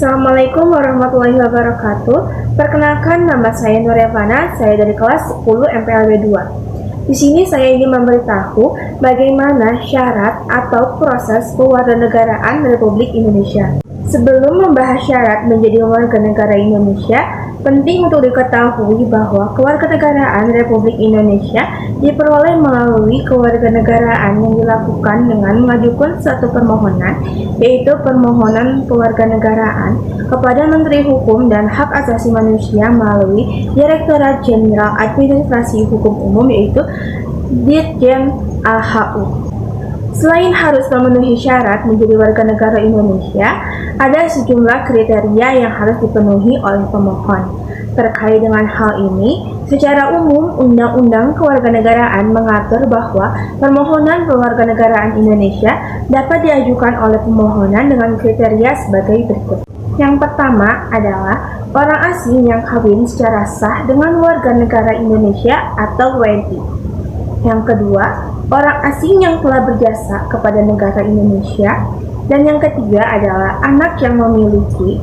Assalamualaikum warahmatullahi wabarakatuh. Perkenalkan, nama saya Nurevana, saya dari kelas 10 MPLB 2. Di sini saya ingin memberitahu bagaimana syarat atau proses kewarganegaraan Republik Indonesia. Sebelum membahas syarat menjadi warga negara Indonesia, penting untuk diketahui bahwa kewarganegaraan Republik Indonesia diperoleh melalui kewarganegaraan yang dilakukan dengan mengajukan suatu permohonan, yaitu permohonan kewarganegaraan kepada Menteri Hukum dan Hak Asasi Manusia melalui Direktorat Jenderal Administrasi Hukum Umum, yaitu Ditjen AHU. Selain harus memenuhi syarat menjadi warga negara Indonesia, ada sejumlah kriteria yang harus dipenuhi oleh pemohon. Terkait dengan hal ini, secara umum Undang-Undang Kewarganegaraan mengatur bahwa permohonan kewarganegaraan Indonesia dapat diajukan oleh pemohonan dengan kriteria sebagai berikut. Yang pertama adalah orang asing yang kawin secara sah dengan warga negara Indonesia atau WNI. Yang kedua, orang asing yang telah berjasa kepada negara Indonesia. Dan yang ketiga adalah anak yang memiliki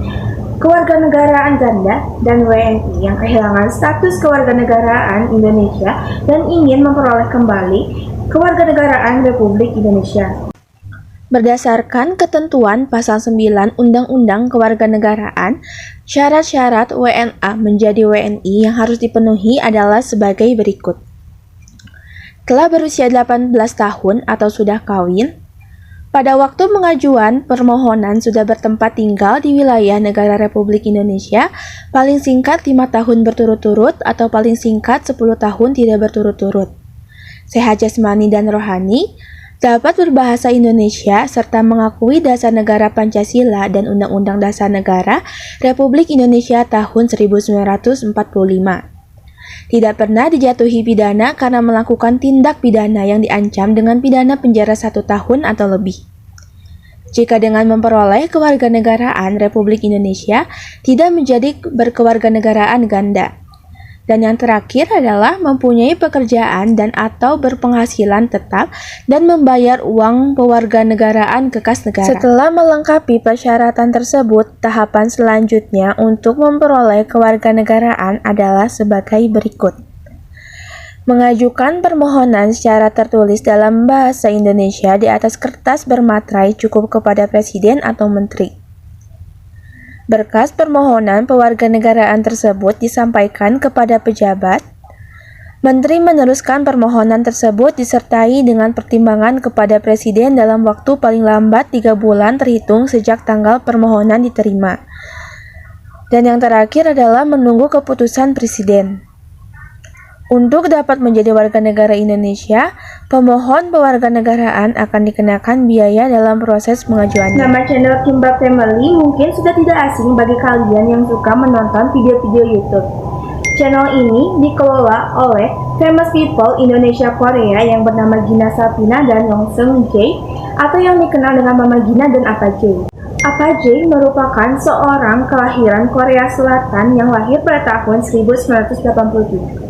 kewarganegaraan ganda dan WNI yang kehilangan status kewarganegaraan Indonesia dan ingin memperoleh kembali kewarganegaraan Republik Indonesia. Berdasarkan ketentuan Pasal 9 Undang-Undang Kewarganegaraan, syarat-syarat WNA menjadi WNI yang harus dipenuhi adalah sebagai berikut. Telah berusia 18 tahun atau sudah kawin, pada waktu pengajuan permohonan sudah bertempat tinggal di wilayah negara Republik Indonesia paling singkat 5 tahun berturut-turut atau paling singkat 10 tahun tidak berturut-turut. Sehat jasmani dan rohani, dapat berbahasa Indonesia serta mengakui Dasar Negara Pancasila dan Undang-Undang Dasar Negara Republik Indonesia tahun 1945. Tidak pernah dijatuhi pidana karena melakukan tindak pidana yang diancam dengan pidana penjara 1 tahun atau lebih. Jika dengan memperoleh kewarganegaraan Republik Indonesia tidak menjadi berkewarganegaraan ganda. Dan yang terakhir adalah mempunyai pekerjaan dan atau berpenghasilan tetap dan membayar uang pewarganegaraan ke kas negara. Setelah melengkapi persyaratan tersebut, tahapan selanjutnya untuk memperoleh kewarganegaraan adalah sebagai berikut. Mengajukan permohonan secara tertulis dalam bahasa Indonesia di atas kertas bermaterai cukup kepada Presiden atau Menteri. Berkas permohonan pewarganegaraan tersebut disampaikan kepada pejabat. Menteri meneruskan permohonan tersebut disertai dengan pertimbangan kepada Presiden dalam waktu paling lambat 3 bulan terhitung sejak tanggal permohonan diterima. Dan yang terakhir adalah menunggu keputusan Presiden. Untuk dapat menjadi warga negara Indonesia, pemohon pewarganegaraan akan dikenakan biaya dalam proses pengajuannya. Nama channel Kimbap Family mungkin sudah tidak asing bagi kalian yang suka menonton video-video YouTube. Channel ini dikelola oleh famous people Indonesia Korea yang bernama Gina Sapina dan Yongseung Jae, atau yang dikenal dengan Mama Gina dan Apa Jae. Apa Jae merupakan seorang kelahiran Korea Selatan yang lahir pada tahun 1987.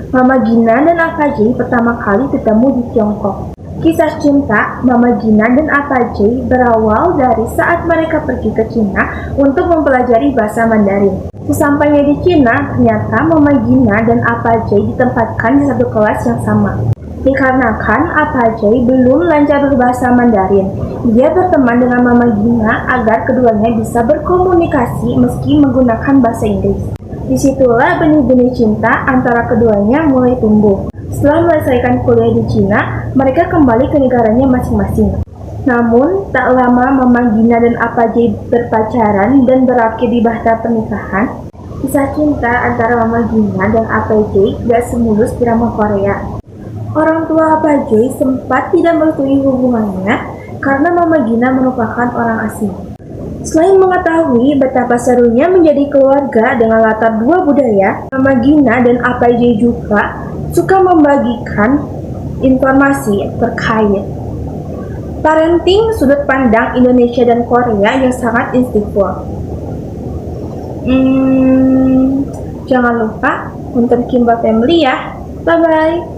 Mama Gina dan Apa Jae pertama kali ketemu di Tiongkok. Kisah cinta Mama Gina dan Apa Jae berawal dari saat mereka pergi ke Cina untuk mempelajari bahasa Mandarin. Sesampainya di Cina, ternyata Mama Gina dan Apa Jae ditempatkan di satu kelas yang sama. Dikarenakan Apa Jae belum lancar berbahasa Mandarin, dia berteman dengan Mama Gina agar keduanya bisa berkomunikasi meski menggunakan bahasa Inggris. Disitulah benih-benih cinta antara keduanya mulai tumbuh. Setelah menyelesaikan kuliah di Cina, mereka kembali ke negaranya masing-masing. Namun, tak lama Mama Gina dan Apa Jae berpacaran dan berakhir di bahasa pernikahan. Kisah cinta antara Mama Gina dan Apa Jae tidak semulus drama Korea. Orang tua Apa Jae sempat tidak merestui hubungannya karena Mama Gina merupakan orang asing. Selain mengetahui betapa serunya menjadi keluarga dengan latar 2 budaya, Mama Gina dan Apa Jae juga suka membagikan informasi terkait parenting sudut pandang Indonesia dan Korea yang sangat insightful. Jangan lupa nonton Kimbap Family ya. Bye-bye.